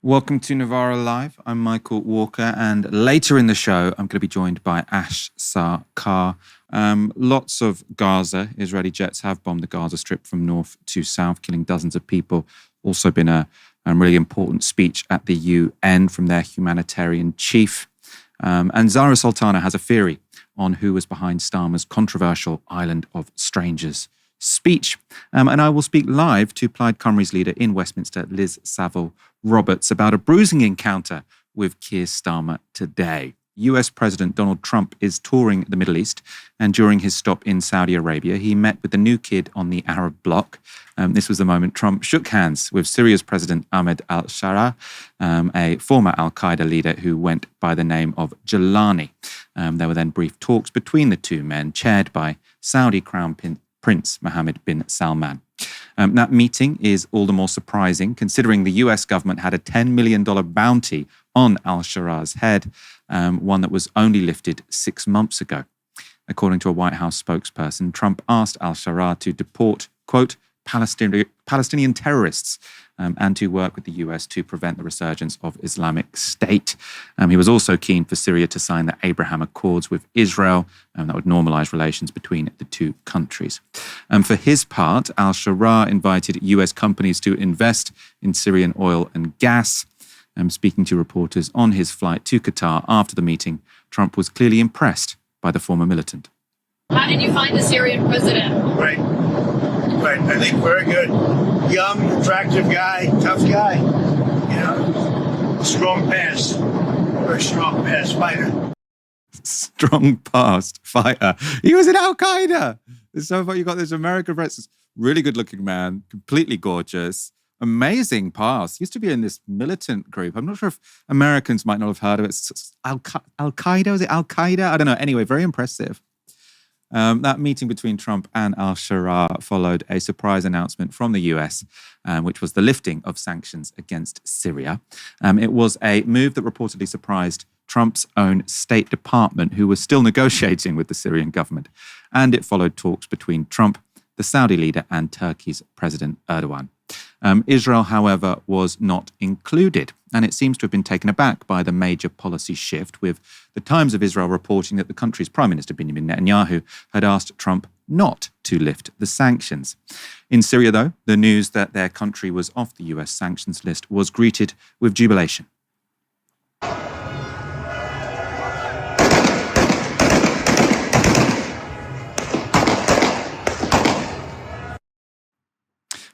Welcome to Novara Live. I'm Michael Walker, and later in the show, I'm going to be joined by Sarkar. Lots of Gaza. Israeli jets have bombed the Gaza Strip from north to south, killing dozens of people. Also been a really important speech at the UN from their humanitarian chief. And Zarah Sultana has a theory on who was behind Starmer's controversial Island of Strangers speech. And I will speak live to Plaid Cymru's leader in Westminster, Liz Saville-Roberts, about a bruising encounter with Keir Starmer today. US President Donald Trump is touring the Middle East, and during his stop in Saudi Arabia, he met with the new kid on the Arab bloc. This was the moment Trump shook hands with Syria's President Ahmed al-Sharaa, a former al-Qaeda leader who went by the name of Jelani. There were then brief talks between the two men, chaired by Saudi Crown Prince Mohammed bin Salman. That meeting is all the more surprising, considering the US government had a $10 million bounty on al-Sharaa's head, one that was only lifted 6 months ago. According to a White House spokesperson, Trump asked al-Sharaa to deport, quote, Palestinian terrorists and to work with the US to prevent the resurgence of Islamic State. He was also keen for Syria to sign the Abraham Accords with Israel that would normalize relations between the two countries. For his part, al-Sharaa invited US companies to invest in Syrian oil and gas. Speaking to reporters on his flight to Qatar after the meeting, Trump was clearly impressed by the former militant. How did you find the Syrian president? Right. I think very good. Young, attractive guy, tough guy. You know, strong past. Very strong past fighter. Strong past fighter. He was in Al-Qaeda. It's so funny. You got this American president, really good-looking man, completely gorgeous, amazing past. Used to be in this militant group. I'm not sure if Americans might not have heard of it. It's Al-Qaeda. Is it Al-Qaeda? I don't know. Anyway, very impressive. That meeting between Trump and al-Sharaa followed a surprise announcement from the US, which was the lifting of sanctions against Syria. It was a move that reportedly surprised Trump's own State Department, who was still negotiating with the Syrian government. And it followed talks between Trump, the Saudi leader, and Turkey's President Erdogan. Israel, however, was not included, and it seems to have been taken aback by the major policy shift, with the Times of Israel reporting that the country's Prime Minister Benjamin Netanyahu had asked Trump not to lift the sanctions. In Syria, though, the news that their country was off the US sanctions list was greeted with jubilation.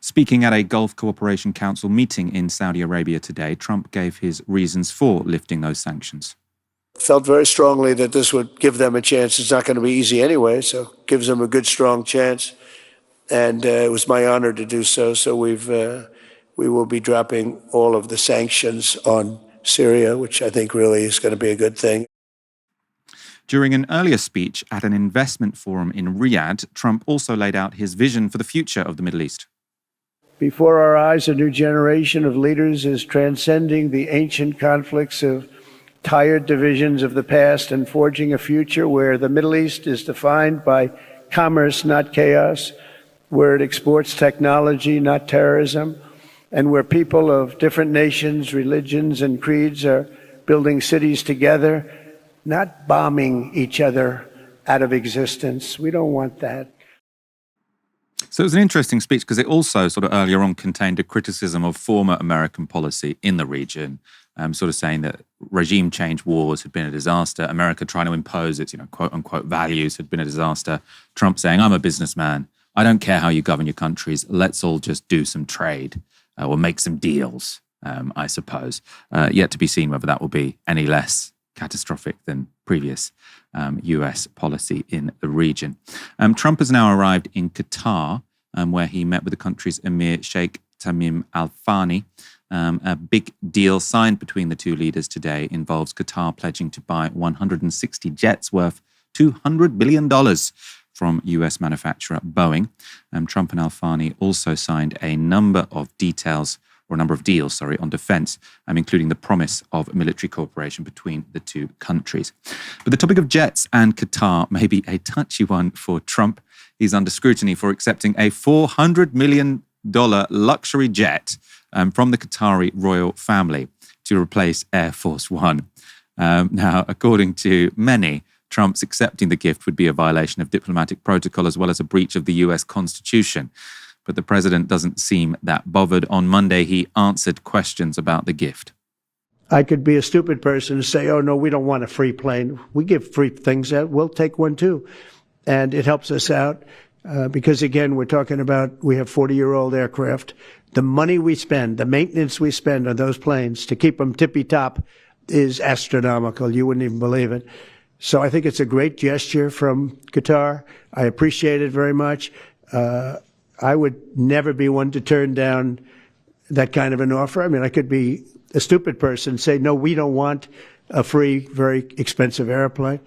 Speaking at a Gulf Cooperation Council meeting in Saudi Arabia today, Trump gave his reasons for lifting those sanctions. Felt very strongly that this would give them a chance. It's not going to be easy anyway, so it gives them a good, strong chance. And it was my honor to do so. So we will be dropping all of the sanctions on Syria, which I think really is going to be a good thing. During an earlier speech at an investment forum in Riyadh, Trump also laid out his vision for the future of the Middle East. Before our eyes, a new generation of leaders is transcending the ancient conflicts of tired divisions of the past and forging a future where the Middle East is defined by commerce, not chaos, where it exports technology, not terrorism, and where people of different nations, religions, and creeds are building cities together, not bombing each other out of existence. We don't want that. So it was an interesting speech because it also sort of earlier on contained a criticism of former American policy in the region, sort of saying that regime change wars had been a disaster. America trying to impose its, quote unquote values had been a disaster. Trump saying, I'm a businessman. I don't care how you govern your countries. Let's all just do some trade or make some deals, I suppose. Yet to be seen whether that will be any less catastrophic than previous US policy in the region. Trump has now arrived in Qatar, where he met with the country's Emir Sheikh Tamim Al Thani. A big deal signed between the two leaders today involves Qatar pledging to buy 160 jets worth $200 billion from US manufacturer Boeing. Trump and Al Thani also signed a number of deals on defense, including the promise of military cooperation between the two countries. But the topic of jets and Qatar may be a touchy one for Trump. He's under scrutiny for accepting a $400 million luxury jet from the Qatari royal family to replace Air Force One. Now, according to many, Trump's accepting the gift would be a violation of diplomatic protocol as well as a breach of the US Constitution. But the president doesn't seem that bothered. On Monday, he answered questions about the gift. I could be a stupid person and say, oh, no, we don't want a free plane. We give free things out. We'll take one, too. And it helps us out because, again, we're talking about we have 40-year-old aircraft. The money we spend, the maintenance we spend on those planes to keep them tippy-top is astronomical. You wouldn't even believe it. So I think it's a great gesture from Qatar. I appreciate it very much. I would never be one to turn down that kind of an offer. I mean, I could be a stupid person, say, no, we don't want a free, very expensive airplane.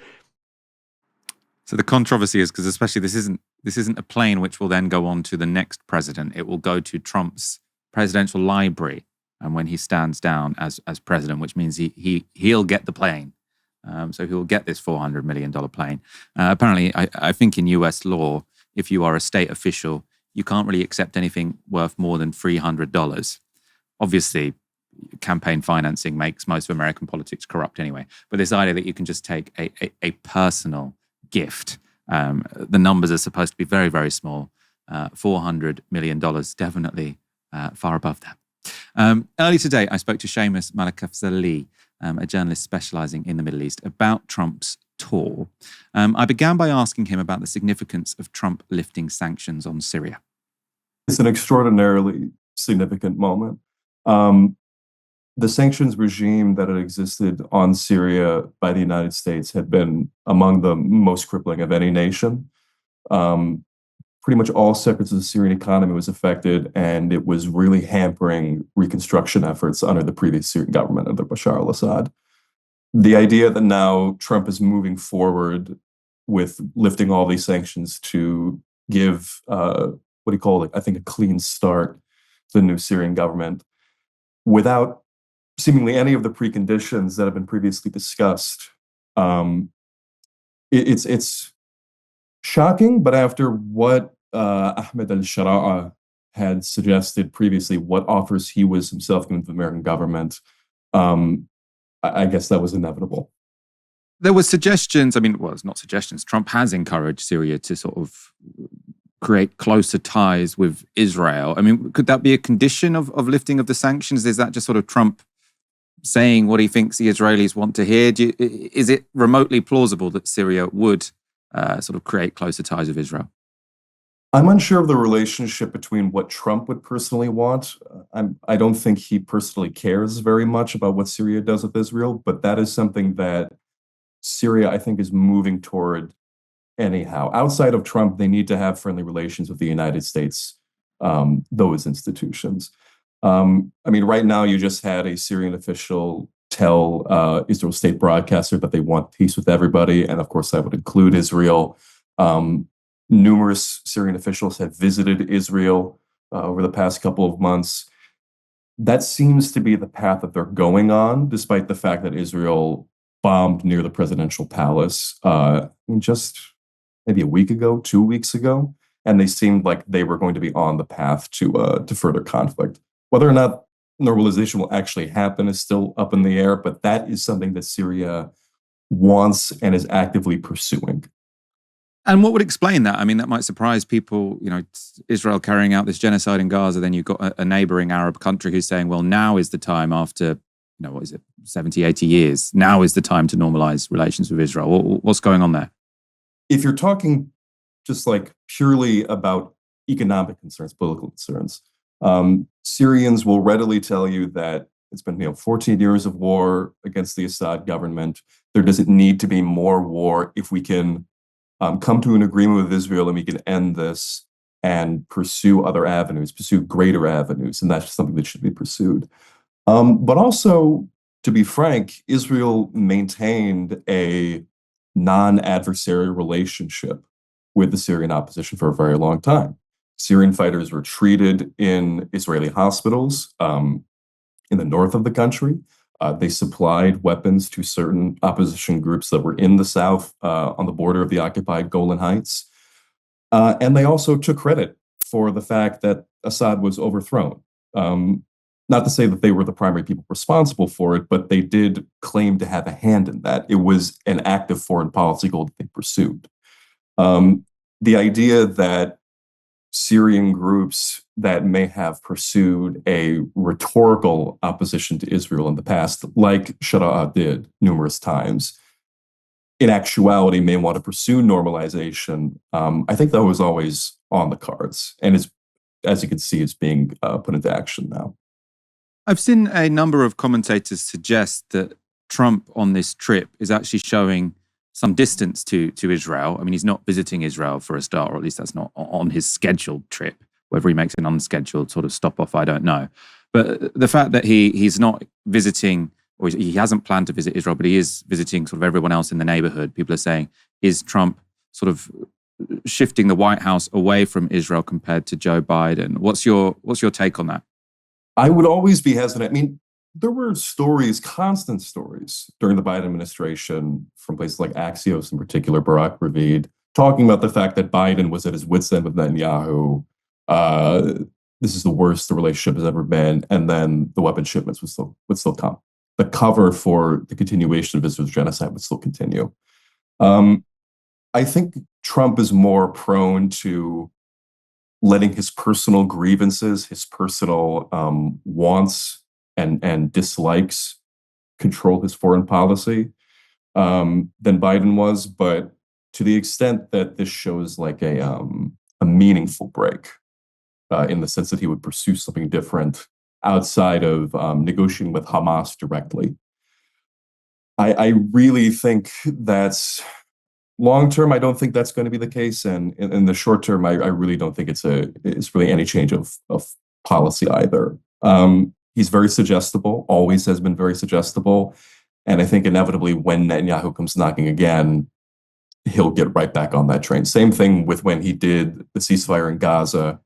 So the controversy is because especially this isn't a plane which will then go on to the next president. It will go to Trump's presidential library, and when he stands down as president, which means he'll get the plane. So he'll get this $400 million plane. Apparently, I think in US law, if you are a state official, you can't really accept anything worth more than $300. Obviously, campaign financing makes most of American politics corrupt anyway. But this idea that you can just take a personal gift, the numbers are supposed to be very, very small. $400 million, definitely far above that. Early today, I spoke to Seamus Malakafzali, a journalist specializing in the Middle East, about Trump's tour. I began by asking him about the significance of Trump lifting sanctions on Syria. It's an extraordinarily significant moment. The sanctions regime that had existed on Syria by the United States had been among the most crippling of any nation. Pretty much all sectors of the Syrian economy was affected, and it was really hampering reconstruction efforts under the previous Syrian government under Bashar al-Assad. The idea that now Trump is moving forward with lifting all these sanctions to give what he called, I think, a clean start to the new Syrian government without seemingly any of the preconditions that have been previously discussed. It's shocking, but after what Ahmed al-Sharaa had suggested previously, what offers he was himself giving to the American government, I guess that was inevitable. There were suggestions, it's not suggestions. Trump has encouraged Syria to sort of create closer ties with Israel. Could that be a condition of lifting of the sanctions? Is that just sort of Trump saying what he thinks the Israelis want to hear? Is it remotely plausible that Syria would sort of create closer ties with Israel? I'm unsure of the relationship between what Trump would personally want. I don't think he personally cares very much about what Syria does with Israel, but that is something that Syria, I think, is moving toward anyhow. Outside of Trump, they need to have friendly relations with the United States, those institutions. Right now, you just had a Syrian official tell Israel's state broadcaster that they want peace with everybody, and of course, that would include Israel. Numerous Syrian officials have visited Israel over the past couple of months. That seems to be the path that they're going on, despite the fact that Israel bombed near the presidential palace just maybe a week ago, 2 weeks ago, and they seemed like they were going to be on the path to further conflict. Whether or not normalization will actually happen is still up in the air, but that is something that Syria wants and is actively pursuing. And what would explain that? That might surprise people, Israel carrying out this genocide in Gaza, then you've got a neighboring Arab country who's saying, well, now is the time after, 70, 80 years, now is the time to normalize relations with Israel. What's going on there? If you're talking just like purely about economic concerns, political concerns, Syrians will readily tell you that it's been 14 years of war against the Assad government. There doesn't need to be more war if we can come to an agreement with Israel and we can end this and pursue other avenues, pursue greater avenues, and that's something that should be pursued. But also, to be frank, Israel maintained a non-adversarial relationship with the Syrian opposition for a very long time. Syrian fighters were treated in Israeli hospitals in the north of the country. They supplied weapons to certain opposition groups that were in the south on the border of the occupied Golan Heights. And they also took credit for the fact that Assad was overthrown. Not to say that they were the primary people responsible for it, but they did claim to have a hand in that. It was an active foreign policy goal that they pursued. The idea that Syrian groups that may have pursued a rhetorical opposition to Israel in the past, like al-Sharaa did numerous times, in actuality may want to pursue normalization. I think that was always on the cards. And as you can see, it's being put into action now. I've seen a number of commentators suggest that Trump on this trip is actually showing some distance to Israel. I mean, he's not visiting Israel for a start, or at least that's not on his scheduled trip. Whether he makes an unscheduled sort of stop off, I don't know. But the fact that he's not visiting, or he hasn't planned to visit Israel, but he is visiting sort of everyone else in the neighborhood, people are saying, is Trump sort of shifting the White House away from Israel compared to Joe Biden? What's your take on that? I would always be hesitant. I mean, there were stories, constant stories during the Biden administration from places like Axios in particular, Barak Ravid, talking about the fact that Biden was at his wit's end with Netanyahu. This is the worst the relationship has ever been. And then the weapon shipments would still come. The cover for the continuation of Israel's genocide would still continue. I think Trump is more prone to letting his personal grievances, his personal wants and dislikes control his foreign policy than Biden was. But to the extent that this shows like a meaningful break in the sense that he would pursue something different outside of negotiating with Hamas directly, I really think that's long term. I don't think that's going to be the case, and in the short term, I really don't think it's really any change of policy either. He's very suggestible, always has been very suggestible. And I think inevitably when Netanyahu comes knocking again, he'll get right back on that train. Same thing with when he did the ceasefire in Gaza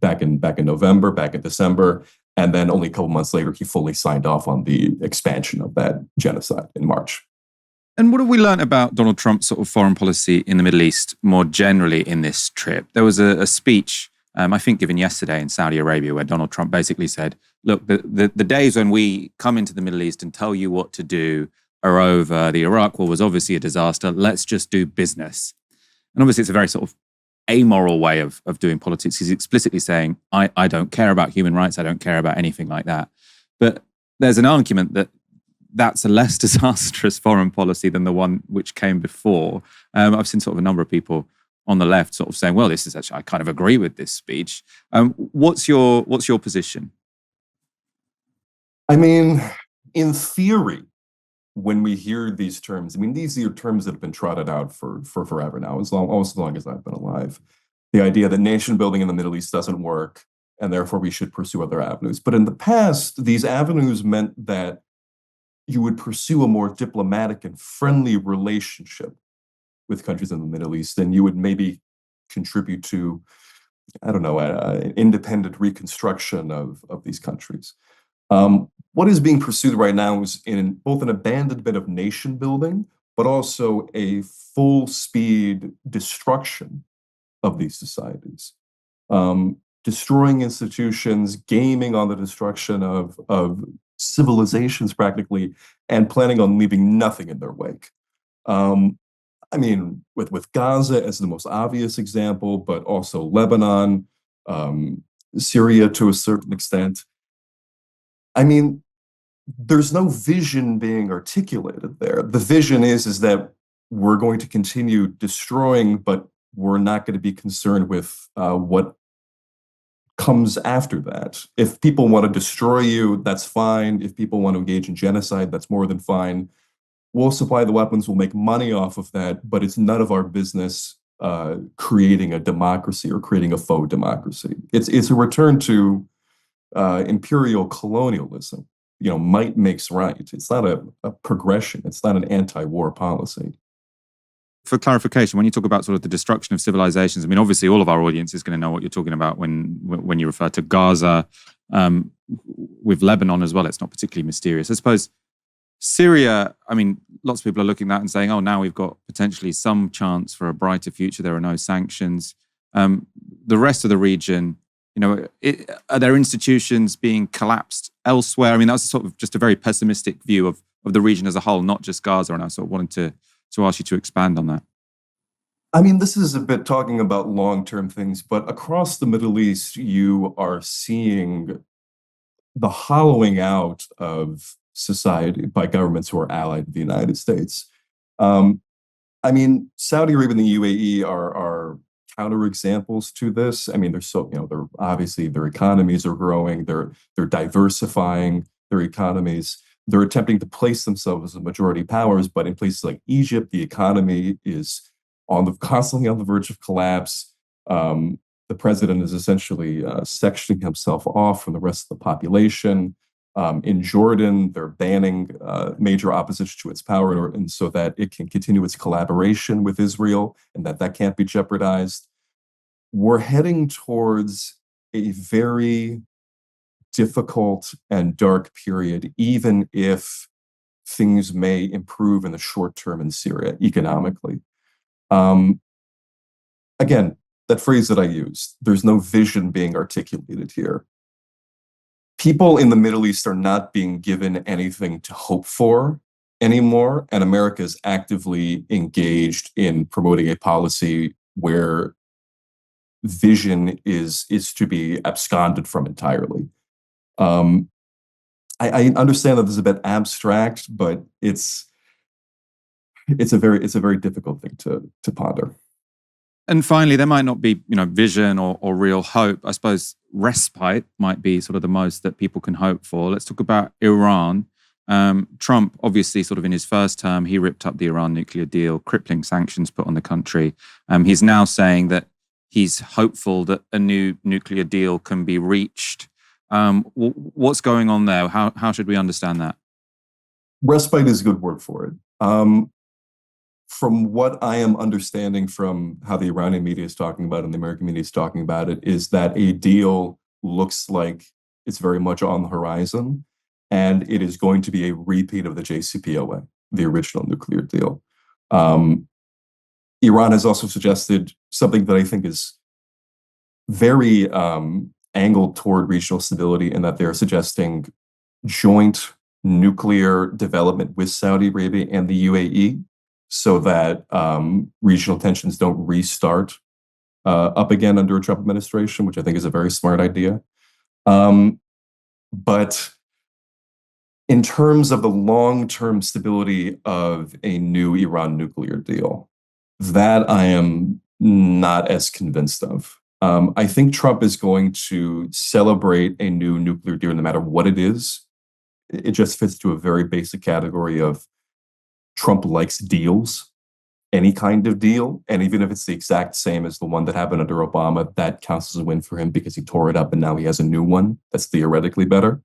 back in November, back in December. And then only a couple months later, he fully signed off on the expansion of that genocide in March. And what have we learned about Donald Trump's sort of foreign policy in the Middle East more generally in this trip? There was a speech, I think given yesterday in Saudi Arabia, where Donald Trump basically said, look, the days when we come into the Middle East and tell you what to do are over. The Iraq war was obviously a disaster. Let's just do business. And obviously it's a very sort of amoral way of doing politics. He's explicitly saying, I don't care about human rights. I don't care about anything like that. But there's an argument that that's a less disastrous foreign policy than the one which came before. I've seen sort of a number of people on the left sort of saying, well, this is actually, I kind of agree with this speech. What's your position? I mean, in theory, when we hear these terms, I mean, these are terms that have been trotted out for forever now, almost as long as I've been alive. The idea that nation building in the Middle East doesn't work, and therefore we should pursue other avenues. But in the past, these avenues meant that you would pursue a more diplomatic and friendly relationship with countries in the Middle East, and you would maybe contribute to, I don't know, an independent reconstruction of these countries. What is being pursued right now is in both an abandonment of nation building, but also a full speed destruction of these societies. Destroying institutions, gaming on the destruction of civilizations practically, and planning on leaving nothing in their wake. I mean, with Gaza as the most obvious example, but also Lebanon, Syria to a certain extent. I mean, there's no vision being articulated there. The vision is that we're going to continue destroying, but we're not going to be concerned with what comes after that. If people want to destroy you, that's fine. If people want to engage in genocide, that's more than fine. We'll supply the weapons, we'll make money off of that, but it's none of our business creating a democracy or creating a faux democracy. It's a return to imperial colonialism. You know, might makes right. It's not a progression. It's not an anti-war policy. For clarification, when you talk about sort of the destruction of civilizations, I mean, obviously all of our audience is going to know what you're talking about when you refer to Gaza, with Lebanon as well. It's not particularly mysterious. I suppose Syria, I mean, lots of people are looking at that and saying, oh, now we've got potentially some chance for a brighter future. There are no sanctions. The rest of the region, Are there institutions being collapsed elsewhere? I mean, that's sort of just a very pessimistic view of the region as a whole, not just Gaza. And I sort of wanted to ask you to expand on that. I mean, this is a bit talking about long-term things, but across the Middle East, you are seeing the hollowing out of society by governments who are allied to the United States. I mean, Saudi Arabia and the UAE are counterexamples to this. I mean, they're obviously their economies are growing, they're diversifying their economies. They're attempting to place themselves as majority powers, but in places like Egypt, the economy is constantly on the verge of collapse. The president is essentially sectioning himself off from the rest of the population. In Jordan, they're banning major opposition to its power, and so that it can continue its collaboration with Israel, and that can't be jeopardized. We're heading towards a very difficult and dark period, even if things may improve in the short term in Syria economically. Again, that phrase that I used, there's no vision being articulated here. People in the Middle East are not being given anything to hope for anymore, and America is actively engaged in promoting a policy where vision is to be absconded from entirely. I understand that this is a bit abstract, but it's a very difficult thing to ponder. And finally, there might not be, vision or real hope. I suppose respite might be sort of the most that people can hope for. Let's talk about Iran. Trump, obviously, sort of in his first term, he ripped up the Iran nuclear deal, crippling sanctions put on the country. He's now saying that he's hopeful that a new nuclear deal can be reached. What's going on there? How should we understand that? Respite is a good word for it. From what I am understanding from how the Iranian media is talking about it and the American media is talking about it, is that a deal looks like it's very much on the horizon, and it is going to be a repeat of the JCPOA, the original nuclear deal. Iran has also suggested something that I think is very angled toward regional stability, in that they're suggesting joint nuclear development with Saudi Arabia and the UAE, so that regional tensions don't restart up again under a Trump administration, which I think is a very smart idea. But in terms of the long-term stability of a new Iran nuclear deal, that I am not as convinced of. I think Trump is going to celebrate a new nuclear deal no matter what it is. It just fits to a very basic category of Trump likes deals, any kind of deal. And even if it's the exact same as the one that happened under Obama, that counts as a win for him because he tore it up and now he has a new one that's theoretically better.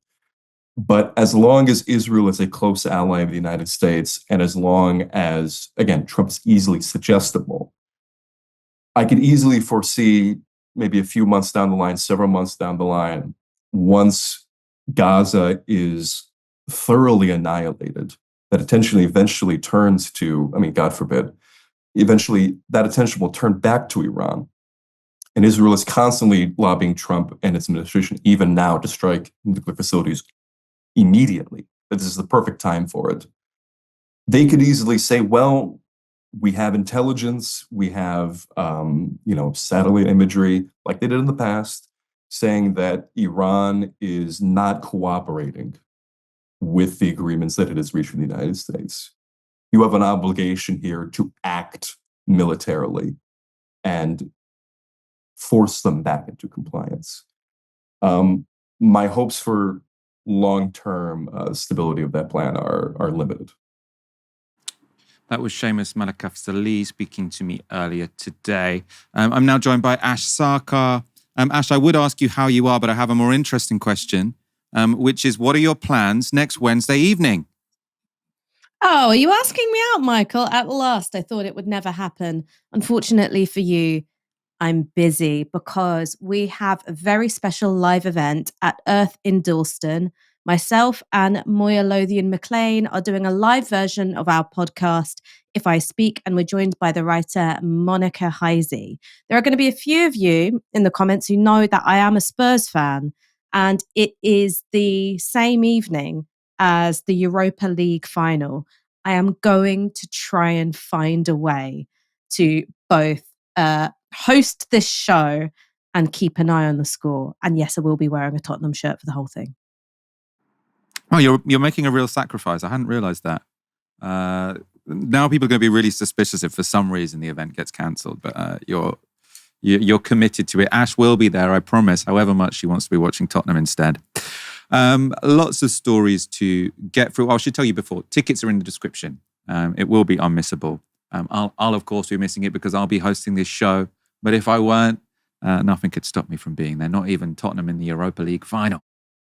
But as long as Israel is a close ally of the United States, and as long as, again, Trump's easily suggestible, I could easily foresee maybe a few months down the line, several months down the line, once Gaza is thoroughly annihilated, that attention eventually turns to, I mean, God forbid, eventually that attention will turn back to Iran. And Israel is constantly lobbying Trump and its administration, even now, to strike nuclear facilities immediately. That this is the perfect time for it. They could easily say, well, we have intelligence, we have, satellite imagery, like they did in the past, saying that Iran is not cooperating with the agreements that it has reached with the United States. You have an obligation here to act militarily and force them back into compliance. My hopes for long-term stability of that plan are limited. That was Seamus Malakaf-Salih speaking to me earlier today. I'm now joined by Ash Sarkar. Ash, I would ask you how you are, but I have a more interesting question, which is, what are your plans next Wednesday evening? Oh, are you asking me out, Michael? At last, I thought it would never happen. Unfortunately for you, I'm busy because we have a very special live event at Earth in Dalston Myself and Moya Lothian McLean are doing a live version of our podcast, If I Speak, and we're joined by the writer Monica Heisey. There are going to be a few of you in the comments who know that I am a Spurs fan, and it is the same evening as the Europa League final. I am going to try and find a way to both host this show and keep an eye on the score. And yes, I will be wearing a Tottenham shirt for the whole thing. Oh, you're making a real sacrifice. I hadn't realised that. Now people are going to be really suspicious if for some reason the event gets cancelled. But you're committed to it. Ash will be there, I promise. However much she wants to be watching Tottenham instead. Lots of stories to get through. I should tell you before, tickets are in the description. It will be unmissable. I'll of course be missing it because I'll be hosting this show. But if I weren't, nothing could stop me from being there. Not even Tottenham in the Europa League final.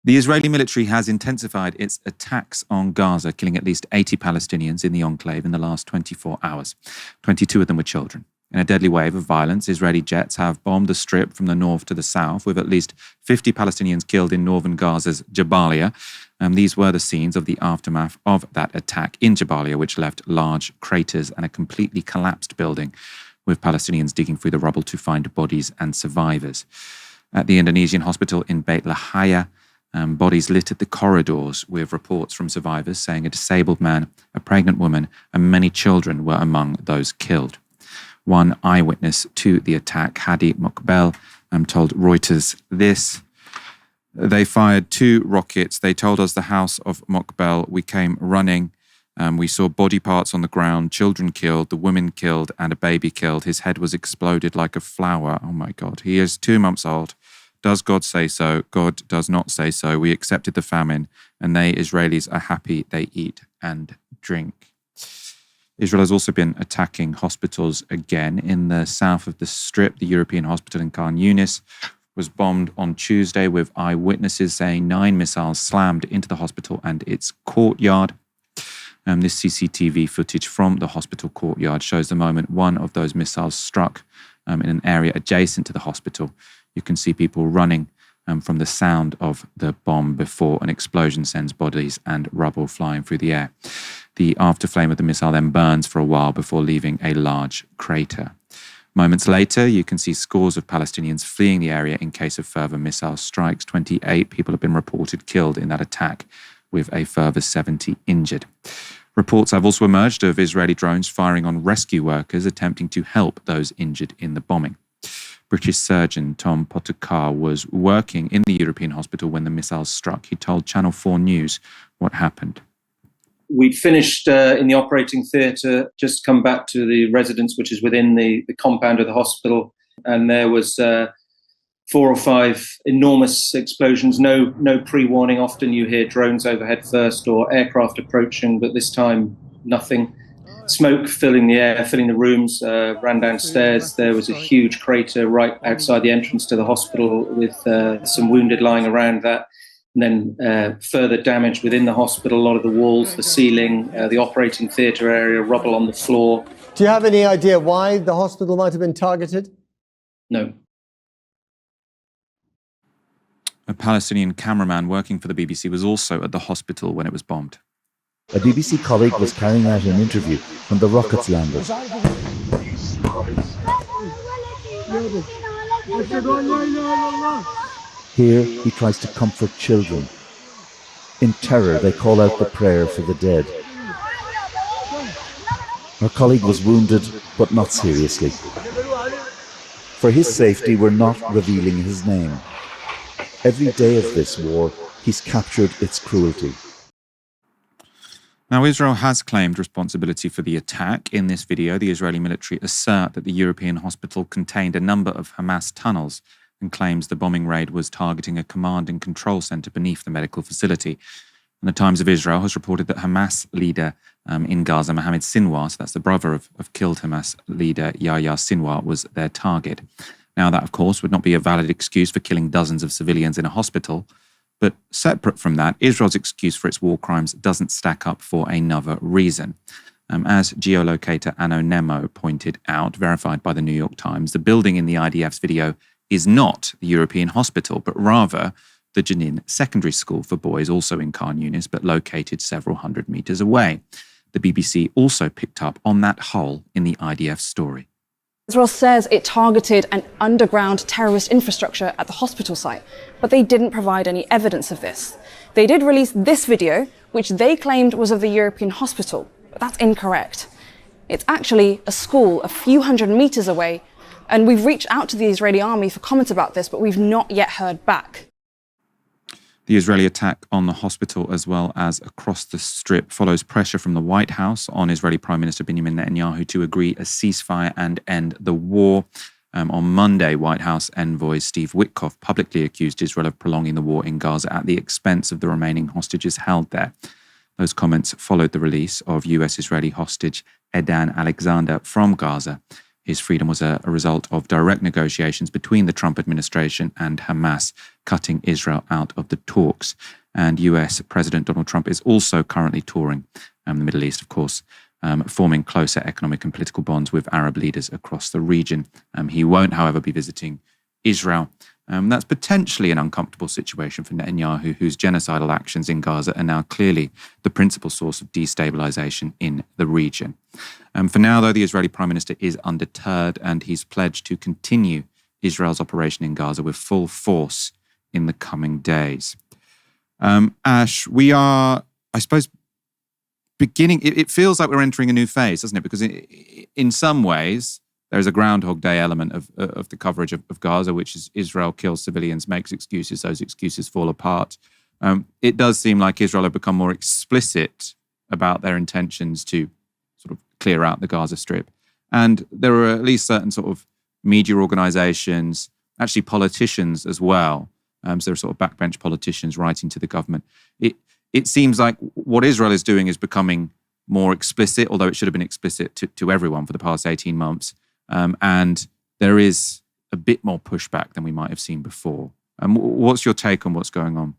The Israeli military has intensified its attacks on Gaza, killing at least 80 Palestinians in the enclave in the last 24 hours. 22 of them were children. In a deadly wave of violence, Israeli jets have bombed the strip from the north to the south, with at least 50 Palestinians killed in northern Gaza's Jabalia. These were the scenes of the aftermath of that attack in Jabalia, which left large craters and a completely collapsed building, with Palestinians digging through the rubble to find bodies and survivors. At the Indonesian hospital in Beit Lahaya, bodies littered the corridors, with reports from survivors saying a disabled man, a pregnant woman, and many children were among those killed. One eyewitness to the attack, Hadi Mokbel, told Reuters this. They fired 2 rockets. They told us the house of Mokbel. We came running. We saw body parts on the ground, children killed, the woman killed, and a baby killed. His head was exploded like a flower. Oh my God. He is 2 months old. Does God say so? God does not say so. We accepted the famine, and they, Israelis, are happy. They eat and drink. Israel has also been attacking hospitals again. In the south of the Strip, the European hospital in Khan Yunis was bombed on Tuesday, with eyewitnesses saying 9 missiles slammed into the hospital and its courtyard. This CCTV footage from the hospital courtyard shows the moment one of those missiles struck in an area adjacent to the hospital. You can see people running from the sound of the bomb before an explosion sends bodies and rubble flying through the air. The afterflame of the missile then burns for a while before leaving a large crater. Moments later, you can see scores of Palestinians fleeing the area in case of further missile strikes. 28 people have been reported killed in that attack, with a further 70 injured. Reports have also emerged of Israeli drones firing on rescue workers attempting to help those injured in the bombing. British surgeon Tom Potokar was working in the European hospital when the missiles struck. He told Channel 4 News what happened. We'd finished in the operating theatre, just come back to the residence, which is within the compound of the hospital, and there was 4 or 5 enormous explosions. No pre-warning. Often you hear drones overhead first or aircraft approaching, but this time nothing. Smoke filling the air, filling the rooms. Ran downstairs. There was a huge crater right outside the entrance to the hospital, with some wounded lying around that. And then further damage within the hospital, a lot of the walls, the ceiling, the operating theatre area, rubble on the floor. Do you have any idea why the hospital might have been targeted? No. A Palestinian cameraman working for the BBC was also at the hospital when it was bombed. A BBC colleague was carrying out an interview when the rockets landed. Here, he tries to comfort children. In terror, they call out the prayer for the dead. Our colleague was wounded, but not seriously. For his safety, we're not revealing his name. Every day of this war, he's captured its cruelty. Now, Israel has claimed responsibility for the attack. In this video, the Israeli military assert that the European hospital contained a number of Hamas tunnels and claims the bombing raid was targeting a command and control center beneath the medical facility. And the Times of Israel has reported that Hamas leader in Gaza, Mohammed Sinwar, so that's the brother of killed Hamas leader Yahya Sinwar, was their target. Now, that, of course, would not be a valid excuse for killing dozens of civilians in a hospital. But separate from that, Israel's excuse for its war crimes doesn't stack up for another reason. As geolocator Anno Nemo pointed out, verified by the New York Times, the building in the IDF's video is not the European hospital, but rather the Jenin Secondary School for boys, also in Khan Yunis, but located several hundred metres away. The BBC also picked up on that hole in the IDF story. Israel says it targeted an underground terrorist infrastructure at the hospital site, but they didn't provide any evidence of this. They did release this video, which they claimed was of the European hospital, but that's incorrect. It's actually a school a few hundred meters away, and we've reached out to the Israeli army for comments about this, but we've not yet heard back. The Israeli attack on the hospital, as well as across the Strip, follows pressure from the White House on Israeli Prime Minister Benjamin Netanyahu to agree a ceasefire and end the war. On Monday, White House envoy Steve Witkoff publicly accused Israel of prolonging the war in Gaza at the expense of the remaining hostages held there. Those comments followed the release of US-Israeli hostage Edan Alexander from Gaza. His freedom was a result of direct negotiations between the Trump administration and Hamas, cutting Israel out of the talks. And US President Donald Trump is also currently touring the Middle East, of course, forming closer economic and political bonds with Arab leaders across the region. He won't, however, be visiting Israel. That's potentially an uncomfortable situation for Netanyahu, whose genocidal actions in Gaza are now clearly the principal source of destabilization in the region. For now, though, the Israeli Prime Minister is undeterred, and he's pledged to continue Israel's operation in Gaza with full force in the coming days. Ash, we are, I suppose, beginning, it feels like we're entering a new phase, doesn't it? Because in some ways, there's a Groundhog Day element of the coverage of Gaza, which is Israel kills civilians, makes excuses, those excuses fall apart. It does seem like Israel have become more explicit about their intentions to sort of clear out the Gaza Strip. And there are at least certain sort of media organizations, actually politicians as well. So there are sort of backbench politicians writing to the government. It seems like what Israel is doing is becoming more explicit, although it should have been explicit to everyone for the past 18 months. And there is a bit more pushback than we might have seen before. What's your take on what's going on?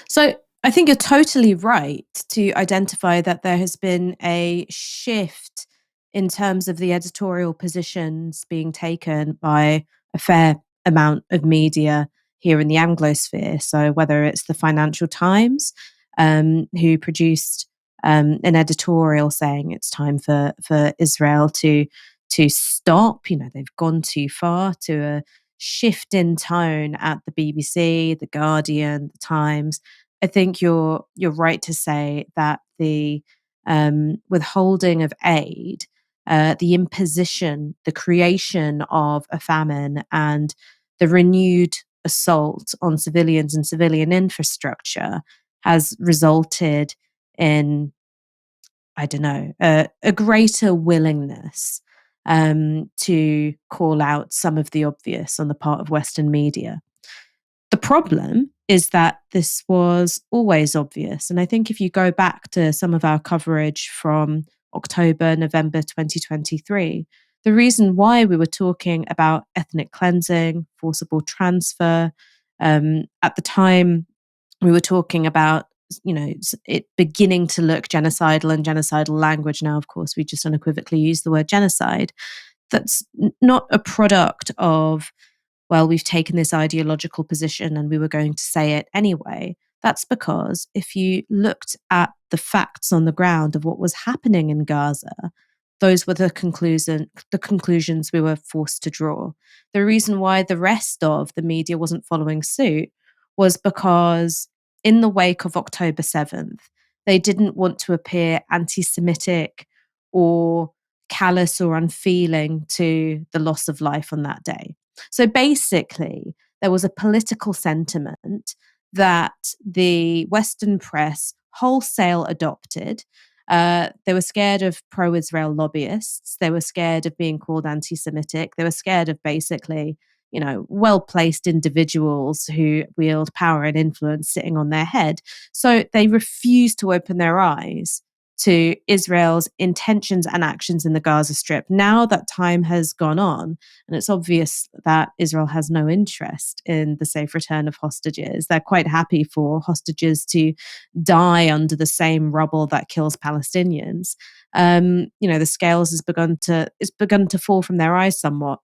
So I think you're totally right to identify that there has been a shift in terms of the editorial positions being taken by a fair amount of media here in the Anglosphere. So whether it's the Financial Times, who produced an editorial saying it's time for Israel to stop, they've gone too far, to a shift in tone at the BBC, the Guardian, the Times. I think you're right to say that the withholding of aid, the imposition, the creation of a famine, and the renewed assault on civilians and civilian infrastructure has resulted in, I don't know, a greater willingness to call out some of the obvious on the part of Western media. The problem is that this was always obvious. And I think if you go back to some of our coverage from October, November 2023, the reason why we were talking about ethnic cleansing, forcible transfer, at the time we were talking about, it beginning to look genocidal and genocidal language. Now, of course, we just unequivocally use the word genocide. That's not a product of, well, we've taken this ideological position and we were going to say it anyway. That's because if you looked at the facts on the ground of what was happening in Gaza, those were the conclusions we were forced to draw. The reason why the rest of the media wasn't following suit was because in the wake of October 7th, they didn't want to appear anti-Semitic or callous or unfeeling to the loss of life on that day. So basically, there was a political sentiment that the Western press wholesale adopted. They were scared of pro-Israel lobbyists. They were scared of being called anti-Semitic. They were scared of basically, well-placed individuals who wield power and influence sitting on their head. So they refused to open their eyes to Israel's intentions and actions in the Gaza Strip. Now that time has gone on, and it's obvious that Israel has no interest in the safe return of hostages. They're quite happy for hostages to die under the same rubble that kills Palestinians. The scales has begun to fall from their eyes somewhat.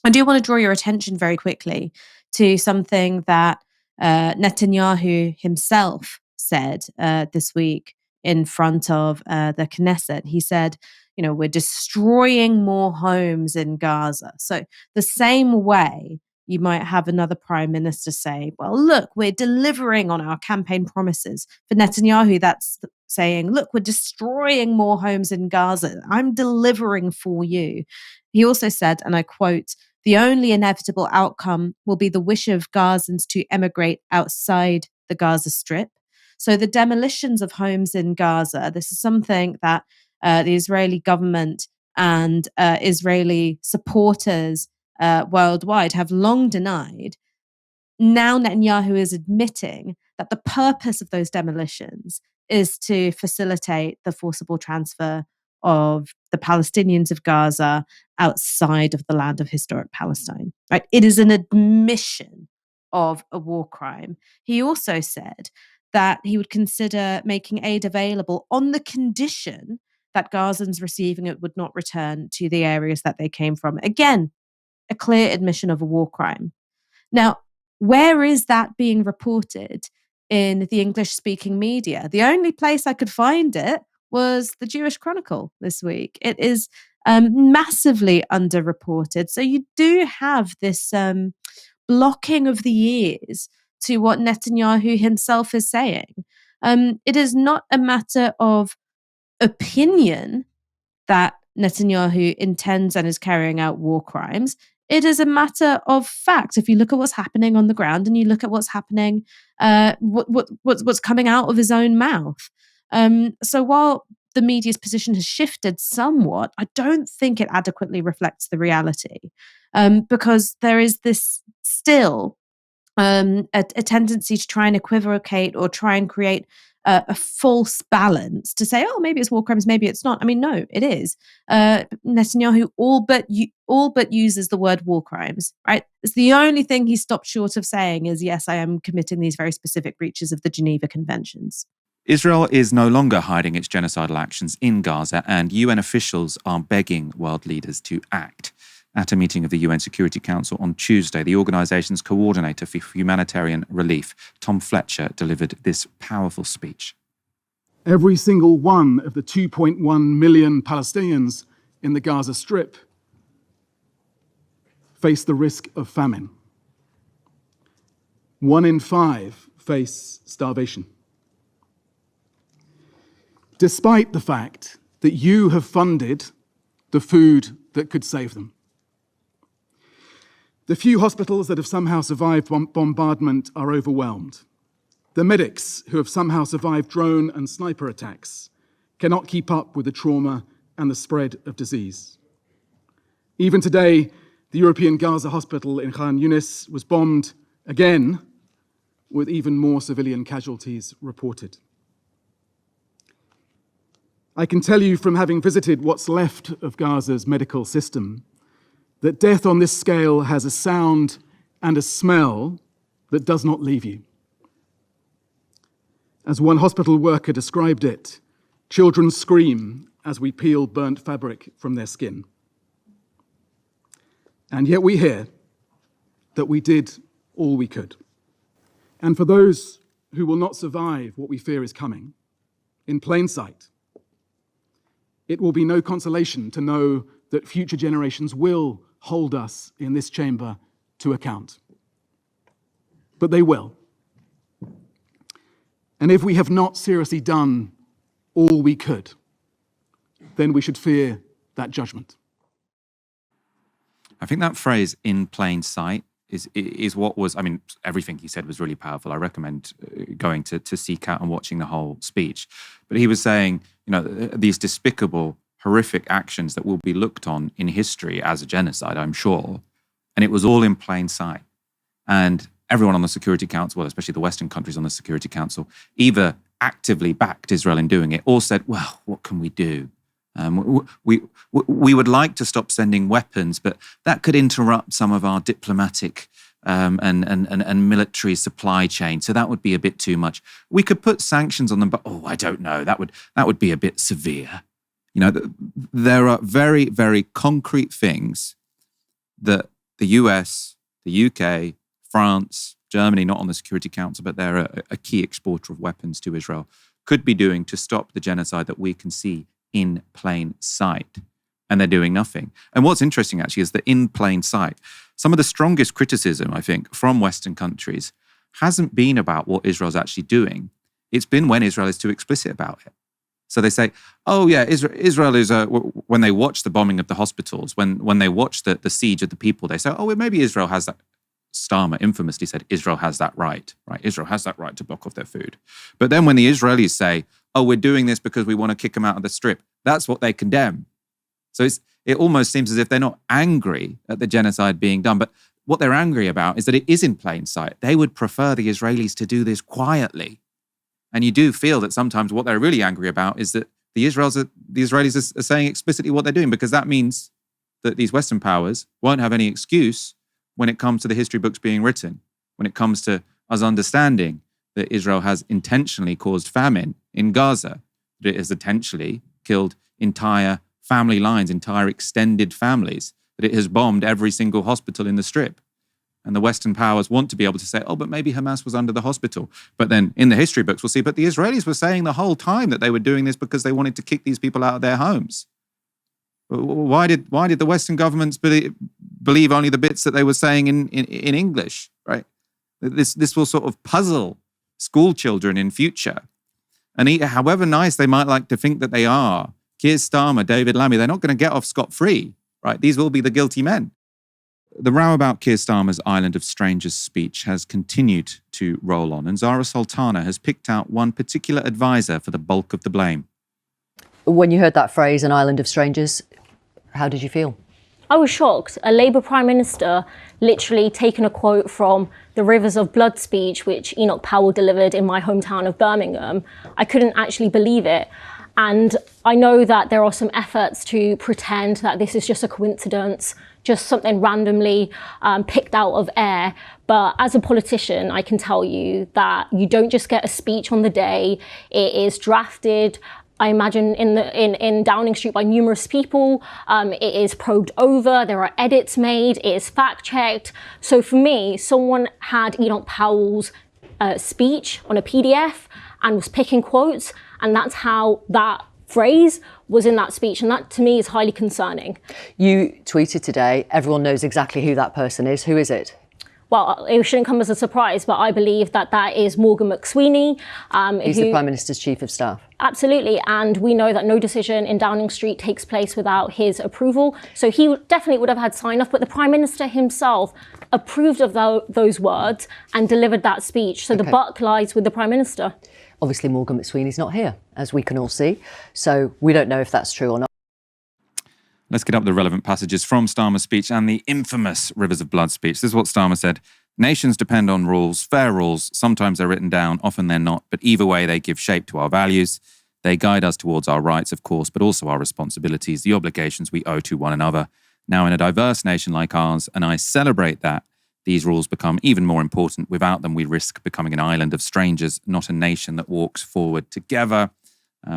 I do want to draw your attention very quickly to something that Netanyahu himself said this week in front of the Knesset, he said, we're destroying more homes in Gaza. So the same way you might have another prime minister say, well, look, we're delivering on our campaign promises. For Netanyahu, that's saying, look, we're destroying more homes in Gaza. I'm delivering for you. He also said, and I quote, the only inevitable outcome will be the wish of Gazans to emigrate outside the Gaza Strip. So the demolitions of homes in Gaza, this is something that the Israeli government and Israeli supporters worldwide have long denied. Now Netanyahu is admitting that the purpose of those demolitions is to facilitate the forcible transfer of the Palestinians of Gaza outside of the land of historic Palestine. Right? It is an admission of a war crime. He also said that he would consider making aid available on the condition that Gazans receiving it would not return to the areas that they came from. Again, a clear admission of a war crime. Now, where is that being reported in the English-speaking media? The only place I could find it was the Jewish Chronicle this week. It is massively underreported. So you do have this blocking of the ears to what Netanyahu himself is saying. It is not a matter of opinion that Netanyahu intends and is carrying out war crimes. It is a matter of fact. If you look at what's happening on the ground and you look at what's happening, what's coming out of his own mouth. So while the media's position has shifted somewhat, I don't think it adequately reflects the reality, because there is this still a tendency to try and equivocate or try and create a false balance to say, oh, maybe it's war crimes, maybe it's not. I mean, no, it is. Netanyahu all but uses the word war crimes, right? It's the only thing he stopped short of saying is, yes, I am committing these very specific breaches of the Geneva Conventions. Israel is no longer hiding its genocidal actions in Gaza, and UN officials are begging world leaders to act. At a meeting of the UN Security Council on Tuesday, the organisation's coordinator for humanitarian relief, Tom Fletcher, delivered this powerful speech. Every single one of the 2.1 million Palestinians in the Gaza Strip face the risk of famine. 1 in 5 face starvation. Despite the fact that you have funded the food that could save them. The few hospitals that have somehow survived bombardment are overwhelmed. The medics who have somehow survived drone and sniper attacks cannot keep up with the trauma and the spread of disease. Even today, the European Gaza hospital in Khan Yunis was bombed again, with even more civilian casualties reported. I can tell you from having visited what's left of Gaza's medical system that death on this scale has a sound and a smell that does not leave you. As one hospital worker described it, children scream as we peel burnt fabric from their skin. And yet we hear that we did all we could. And for those who will not survive what we fear is coming, in plain sight, it will be no consolation to know that future generations will hold us in this chamber to account. But they will. And if we have not seriously done all we could, then we should fear that judgment. I think that phrase, in plain sight, is what was, I mean, everything he said was really powerful. I recommend going to seek out and watching the whole speech. But he was saying, these despicable, horrific actions that will be looked on in history as a genocide, I'm sure. And it was all in plain sight. And everyone on the Security Council, well, especially the Western countries on the Security Council, either actively backed Israel in doing it or said, well, what can we do? We would like to stop sending weapons, but that could interrupt some of our diplomatic and military supply chain. So that would be a bit too much. We could put sanctions on them, but I don't know. That would be a bit severe. There are very, very concrete things that the US, the UK, France, Germany, not on the Security Council, but they're a key exporter of weapons to Israel, could be doing to stop the genocide that we can see in plain sight. And they're doing nothing. And what's interesting, actually, is that in plain sight, some of the strongest criticism, I think, from Western countries hasn't been about what Israel's actually doing. It's been when Israel is too explicit about it. So they say, oh, yeah, Israel is, when they watch the bombing of the hospitals, when they watch the siege of the people, they say, oh, well, maybe Israel has that. Starmer infamously said, Israel has that right? Israel has that right to block off their food. But then when the Israelis say, oh, we're doing this because we want to kick them out of the strip, that's what they condemn. So it almost seems as if they're not angry at the genocide being done, but what they're angry about is that it is in plain sight. They would prefer the Israelis to do this quietly. And you do feel that sometimes what they're really angry about is that the Israelis are saying explicitly what they're doing, because that means that these Western powers won't have any excuse when it comes to the history books being written, when it comes to us understanding that Israel has intentionally caused famine in Gaza, that it has intentionally killed entire family lines, entire extended families, that it has bombed every single hospital in the Strip. And the Western powers want to be able to say, oh, but maybe Hamas was under the hospital. But then in the history books, we'll see, but the Israelis were saying the whole time that they were doing this because they wanted to kick these people out of their homes. Why did the Western governments believe only the bits that they were saying in English, right? This will sort of puzzle school children in future. And however nice they might like to think that they are, Keir Starmer, David Lammy, they're not going to get off scot-free, right? These will be the guilty men. The row about Keir Starmer's Island of Strangers speech has continued to roll on, and Zarah Sultana has picked out one particular advisor for the bulk of the blame. When you heard that phrase, an island of strangers, how did you feel? I was shocked. A Labour Prime Minister literally taken a quote from the Rivers of Blood speech, which Enoch Powell delivered in my hometown of Birmingham. I couldn't actually believe it. And I know that there are some efforts to pretend that this is just a coincidence, just something randomly picked out of air. But as a politician, I can tell you that you don't just get a speech on the day. It is drafted, I imagine, in Downing Street by numerous people. It is probed over, there are edits made, it is fact-checked. So for me, someone had Enoch Powell's speech on a PDF and was picking quotes, and that's how that phrase was in that speech, and that to me is highly concerning. You tweeted today, everyone knows exactly who that person is. Who is it? Well, it shouldn't come as a surprise, but I believe that is Morgan McSweeney. He's the Prime Minister's Chief of Staff. Absolutely, and we know that no decision in Downing Street takes place without his approval, so he definitely would have had sign-off, but the Prime Minister himself approved of those words and delivered that speech, so the buck lies with the Prime Minister. Obviously, Morgan McSweeney's not here, as we can all see, so we don't know if that's true or not. Let's get up the relevant passages from Starmer's speech and the infamous Rivers of Blood speech. This is what Starmer said. Nations depend on rules, fair rules. Sometimes they're written down, often they're not. But either way, they give shape to our values. They guide us towards our rights, of course, but also our responsibilities, the obligations we owe to one another. Now, in a diverse nation like ours, and I celebrate that, these rules become even more important. Without them, we risk becoming an island of strangers, not a nation that walks forward together.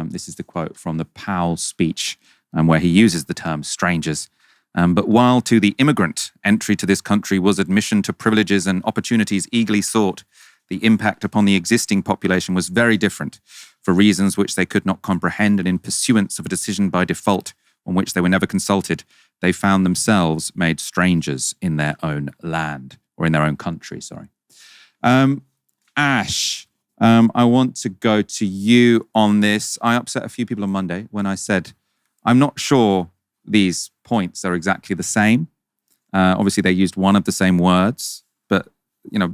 This is the quote from the Powell speech, where he uses the term strangers. But while to the immigrant, entry to this country was admission to privileges and opportunities eagerly sought, the impact upon the existing population was very different, for reasons which they could not comprehend, and in pursuance of a decision by default on which they were never consulted, they found themselves made strangers in their own land, or in their own country, sorry. Ash, I want to go to you on this. I upset a few people on Monday when I said, I'm not sure these points are exactly the same. Obviously, they used one of the same words, but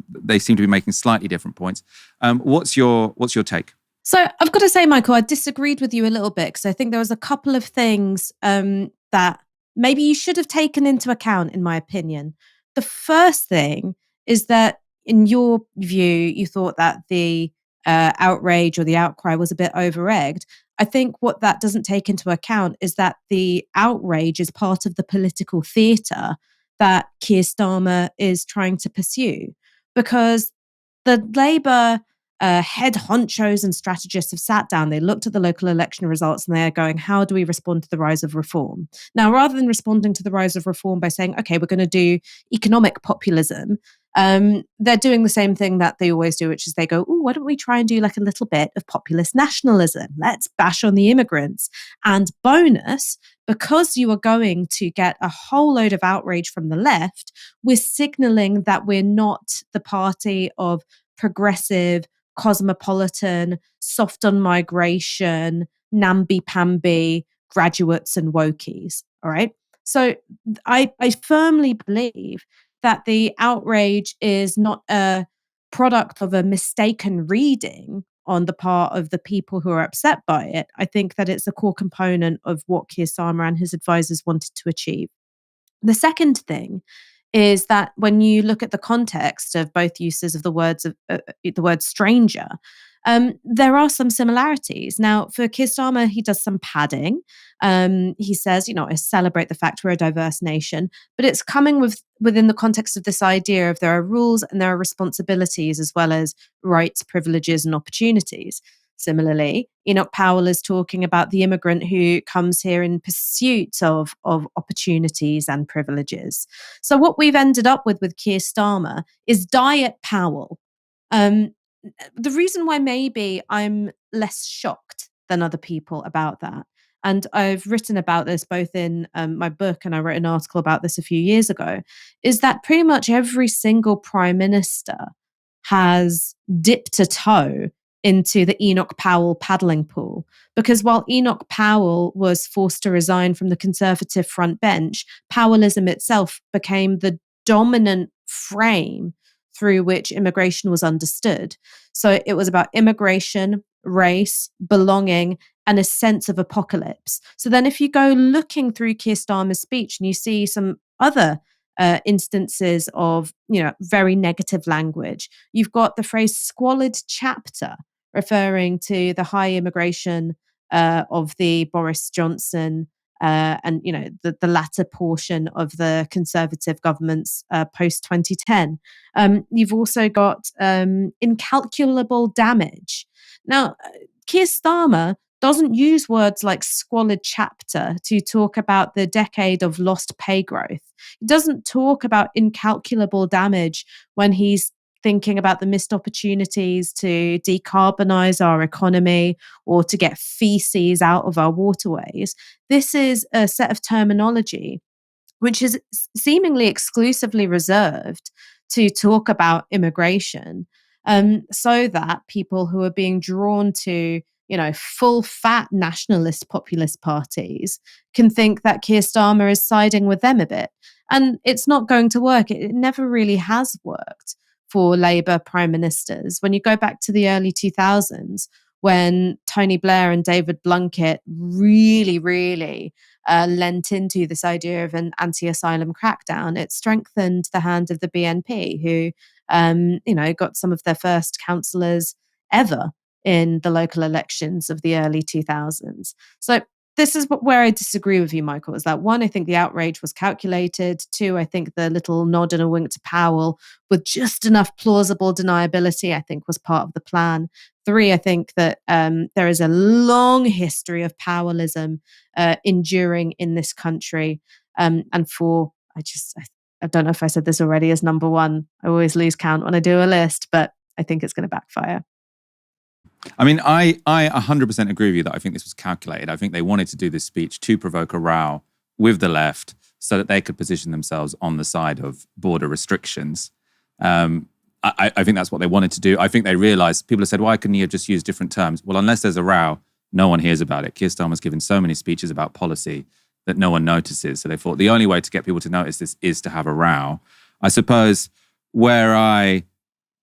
they seem to be making slightly different points. What's your take? So I've got to say, Michael, I disagreed with you a little bit, because I think there was a couple of things that maybe you should have taken into account, in my opinion. The first thing is that, in your view, you thought that the outrage or the outcry was a bit over-egged. I think what that doesn't take into account is that the outrage is part of the political theatre that Keir Starmer is trying to pursue, because the Labour head honchos and strategists have sat down, they looked at the local election results, and they're going, how do we respond to the rise of reform? Now, rather than responding to the rise of reform by saying, okay, we're going to do economic populism, they're doing the same thing that they always do, which is they go, oh, why don't we try and do like a little bit of populist nationalism? Let's bash on the immigrants. And bonus, because you are going to get a whole load of outrage from the left, we're signaling that we're not the party of progressive, cosmopolitan, soft on migration, namby-pamby graduates and wokies. All right. So I firmly believe that the outrage is not a product of a mistaken reading on the part of the people who are upset by it. I think that it's a core component of what Keir Starmer and his advisors wanted to achieve. The second thing is that when you look at the context of both uses of the word stranger, there are some similarities. Now, for Keir Starmer, he does some padding. He says, I celebrate the fact we're a diverse nation, but it's coming within the context of this idea of there are rules and there are responsibilities as well as rights, privileges, and opportunities. Similarly, Enoch Powell is talking about the immigrant who comes here in pursuit of opportunities and privileges. So what we've ended up with Keir Starmer is Diet Powell. The reason why maybe I'm less shocked than other people about that, and I've written about this both in my book and I wrote an article about this a few years ago, is that pretty much every single prime minister has dipped a toe into the Enoch Powell paddling pool. Because while Enoch Powell was forced to resign from the Conservative front bench, Powellism itself became the dominant frame through which immigration was understood. So it was about immigration, race, belonging, and a sense of apocalypse. So then if you go looking through Keir Starmer's speech and you see some other instances of, very negative language, you've got the phrase squalid chapter, referring to the high immigration of the Boris Johnson and the latter portion of the Conservative government's post-2010. You've also got incalculable damage. Now, Keir Starmer doesn't use words like squalid chapter to talk about the decade of lost pay growth. He doesn't talk about incalculable damage when he's thinking about the missed opportunities to decarbonize our economy or to get feces out of our waterways. This is a set of terminology which is seemingly exclusively reserved to talk about immigration, so that people who are being drawn to full fat nationalist populist parties can think that Keir Starmer is siding with them a bit. And it's not going to work. It never really has worked for Labour prime ministers. When you go back to the early 2000s, when Tony Blair and David Blunkett really, really lent into this idea of an anti-asylum crackdown, it strengthened the hand of the BNP, who, got some of their first councillors ever in the local elections of the early 2000s. So this is where I disagree with you, Michael, is that one, I think the outrage was calculated. Two, I think the little nod and a wink to Powell with just enough plausible deniability, I think was part of the plan. Three, I think that there is a long history of Powellism enduring in this country. And four, I don't know if I said this already as number one. I always lose count when I do a list, but I think it's going to backfire. I mean, I 100% agree with you that I think this was calculated. I think they wanted to do this speech to provoke a row with the left so that they could position themselves on the side of border restrictions. I think that's what they wanted to do. I think they realized, people have said, why couldn't you have just used different terms? Well, unless there's a row, no one hears about it. Keir Starmer's given so many speeches about policy that no one notices. So they thought the only way to get people to notice this is to have a row. I suppose where I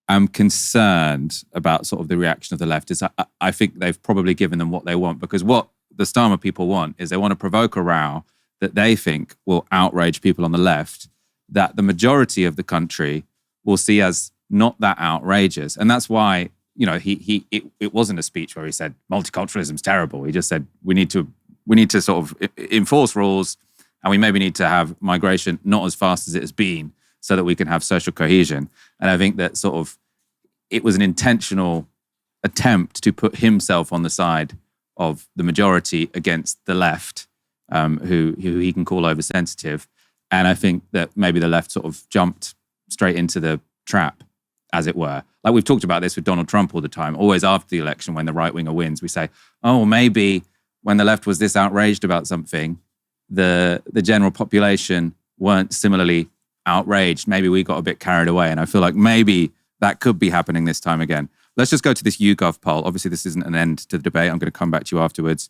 am concerned about sort of the reaction of the left is I think they've probably given them what they want, because what the Starmer people want is they want to provoke a row that they think will outrage people on the left, that the majority of the country will see as not that outrageous. And that's why, it wasn't a speech where he said multiculturalism's terrible. He just said we need to sort of enforce rules, and we maybe need to have migration not as fast as it has been, so that we can have social cohesion. And I think that sort of it was an intentional attempt to put himself on the side of the majority against the left, who he can call oversensitive. And I think that maybe the left sort of jumped straight into the trap, as it were. Like we've talked about this with Donald Trump all the time. Always after the election, when the right-winger wins, we say, oh, maybe when the left was this outraged about something, the general population weren't similarly outraged. Maybe we got a bit carried away. And I feel like maybe that could be happening this time again. Let's just go to this YouGov poll. Obviously, this isn't an end to the debate. I'm going to come back to you afterwards.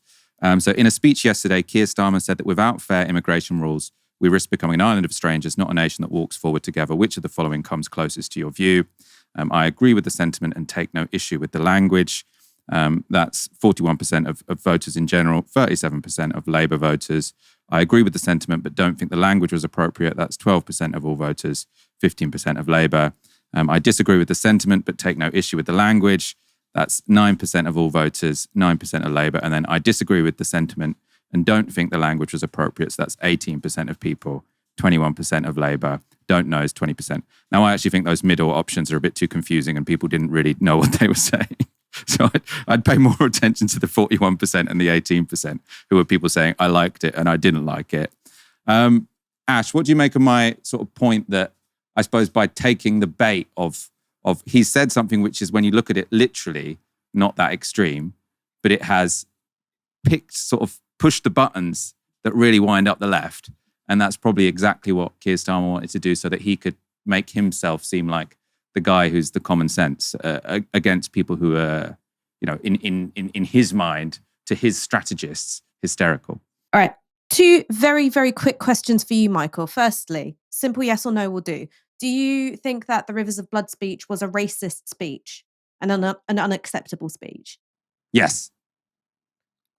So in a speech yesterday, Keir Starmer said that without fair immigration rules, we risk becoming an island of strangers, not a nation that walks forward together. Which of the following comes closest to your view? I agree with the sentiment and take no issue with the language. That's 41% of voters in general, 37% of Labour voters. I agree with the sentiment, but don't think the language was appropriate. That's 12% of all voters, 15% of Labour. I disagree with the sentiment, but take no issue with the language. That's 9% of all voters, 9% of Labour. And then I disagree with the sentiment and don't think the language was appropriate. So that's 18% of people, 21% of Labour. Don't know is 20%. Now, I actually think those middle options are a bit too confusing and people didn't really know what they were saying. So I'd pay more attention to the 41% and the 18% who were people saying, I liked it and I didn't like it. Ash, what do you make of my sort of point that I suppose by taking the bait of he said something which is, when you look at it literally, not that extreme, but it has pushed the buttons that really wind up the left. And that's probably exactly what Keir Starmer wanted to do so that he could make himself seem like the guy who's the common sense against people who are, in his mind, to his strategists, hysterical. All right. 2 very, very quick questions for you, Michael. Firstly, simple yes or no will do. Do you think that the Rivers of Blood speech was a racist speech and an unacceptable speech? Yes.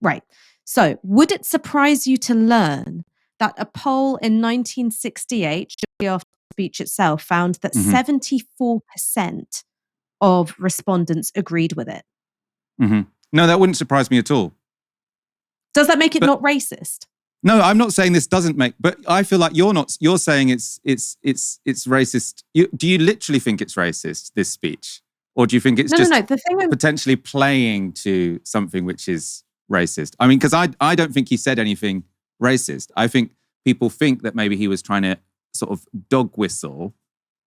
Right. So would it surprise you to learn that a poll in 1968, shortly after the speech itself, found that 74% of respondents agreed with it? Mm-hmm. No, that wouldn't surprise me at all. Does that make it not racist? No, I'm not saying this doesn't make, but I feel like you're saying it's racist. Do you literally think it's racist, this speech? Or do you think it's potentially playing to something which is racist? I mean, because I don't think he said anything racist. I think people think that maybe he was trying to sort of dog whistle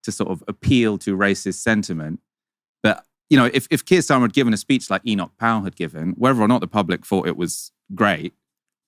to sort of appeal to racist sentiment. But, if Keir Starmer had given a speech like Enoch Powell had given, whether or not the public thought it was great,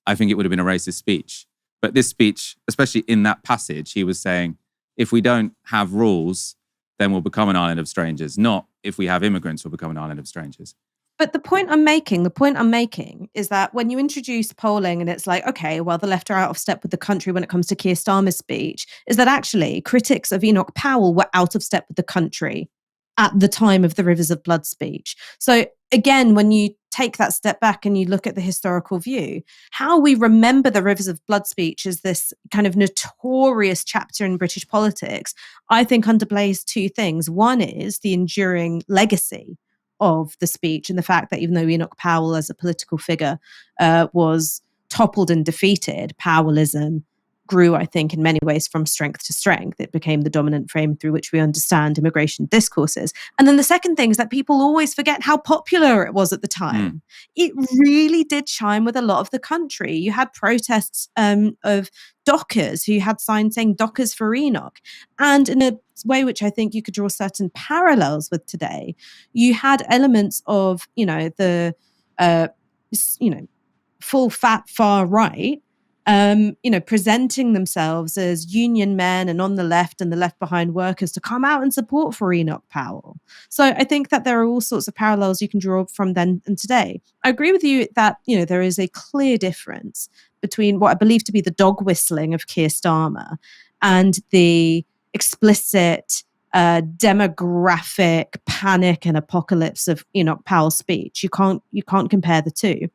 I think it would have been a racist speech. But this speech, especially in that passage, he was saying, if we don't have rules, then we'll become an island of strangers. Not if we have immigrants, we'll become an island of strangers. But the point I'm making is that when you introduce polling and it's like, okay, well, the left are out of step with the country when it comes to Keir Starmer's speech, is that actually critics of Enoch Powell were out of step with the country at the time of the Rivers of Blood speech. So again, when you take that step back and you look at the historical view, how we remember the Rivers of Blood speech as this kind of notorious chapter in British politics, I think underplays 2 things. One is the enduring legacy of the speech and the fact that even though Enoch Powell as a political figure was toppled and defeated, Powellism grew, I think, in many ways from strength to strength. It became the dominant frame through which we understand immigration discourses. And then the second thing is that people always forget how popular it was at the time. It really did chime with a lot of the country. You had protests of dockers who had signs saying "Dockers for Enoch." And in a way which I think you could draw certain parallels with today, you had elements of, the, full fat far right, presenting themselves as union men and on the left and the left behind workers to come out and support for Enoch Powell. So I think that there are all sorts of parallels you can draw from then and today. I agree with you that, there is a clear difference between what I believe to be the dog whistling of Keir Starmer and the explicit demographic panic and apocalypse of Enoch Powell's speech. You can't compare the two.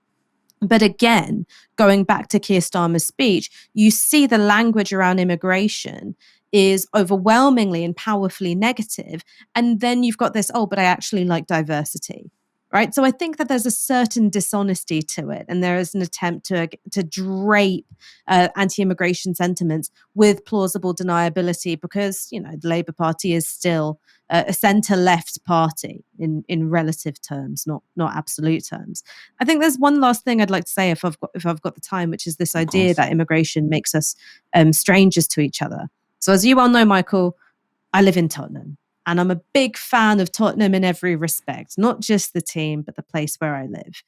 But again, going back to Keir Starmer's speech, you see the language around immigration is overwhelmingly and powerfully negative. And then you've got this, but I actually like diversity, right? So I think that there's a certain dishonesty to it. And there is an attempt to drape anti-immigration sentiments with plausible deniability because, the Labour Party is still a centre-left party in relative terms, not absolute terms. I think there's one last thing I'd like to say if I've got the time, which is this idea that immigration makes us strangers to each other. So as you well know, Michael, I live in Tottenham. And I'm a big fan of Tottenham in every respect, not just the team, but the place where I live.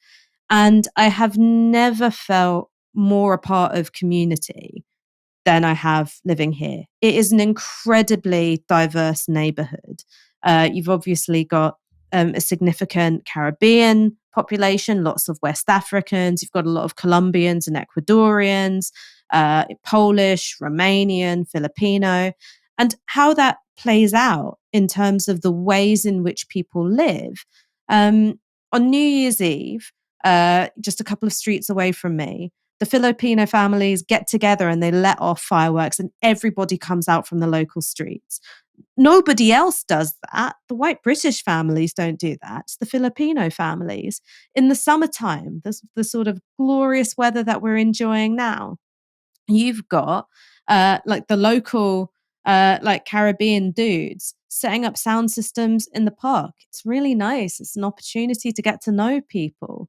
And I have never felt more a part of community than I have living here. It is an incredibly diverse neighborhood. You've obviously got a significant Caribbean population, lots of West Africans. You've got a lot of Colombians and Ecuadorians, Polish, Romanian, Filipino, and how that plays out in terms of the ways in which people live. On New Year's Eve, just a couple of streets away from me, the Filipino families get together and they let off fireworks and everybody comes out from the local streets. Nobody else does that. The white British families don't do that. It's the Filipino families. In the summertime, the sort of glorious weather that we're enjoying now, you've got like the local like Caribbean dudes setting up sound systems in the park. It's really nice. It's an opportunity to get to know people.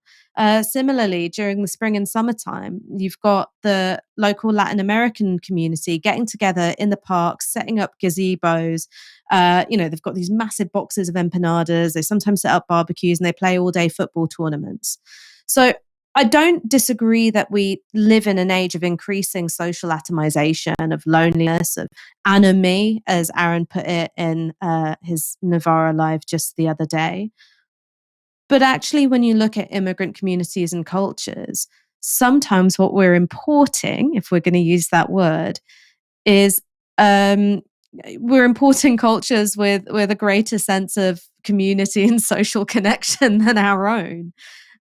Similarly, during the spring and summertime, you've got the local Latin American community getting together in the parks, setting up gazebos. They've got these massive boxes of empanadas. They sometimes set up barbecues and they play all-day football tournaments. So I don't disagree that we live in an age of increasing social atomization, of loneliness, of anomie, as Aaron put it in his Novara Live just the other day. But actually, when you look at immigrant communities and cultures, sometimes what we're importing, if we're going to use that word, is we're importing cultures with a greater sense of community and social connection than our own.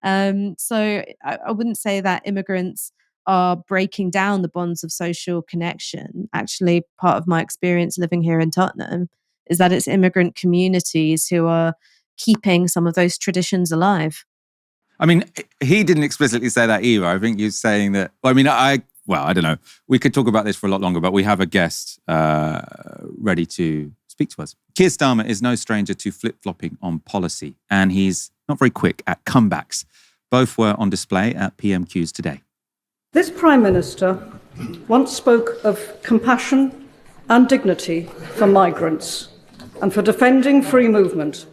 So I wouldn't say that immigrants are breaking down the bonds of social connection. Actually, part of my experience living here in Tottenham is that it's immigrant communities who are keeping some of those traditions alive. I mean, he didn't explicitly say that either. I think you're saying that, I don't know. We could talk about this for a lot longer, but we have a guest ready to speak to us. Keir Starmer is no stranger to flip-flopping on policy, and he's not very quick at comebacks. Both were on display at PMQs today. This Prime Minister once spoke of compassion and dignity for migrants and for defending free movement.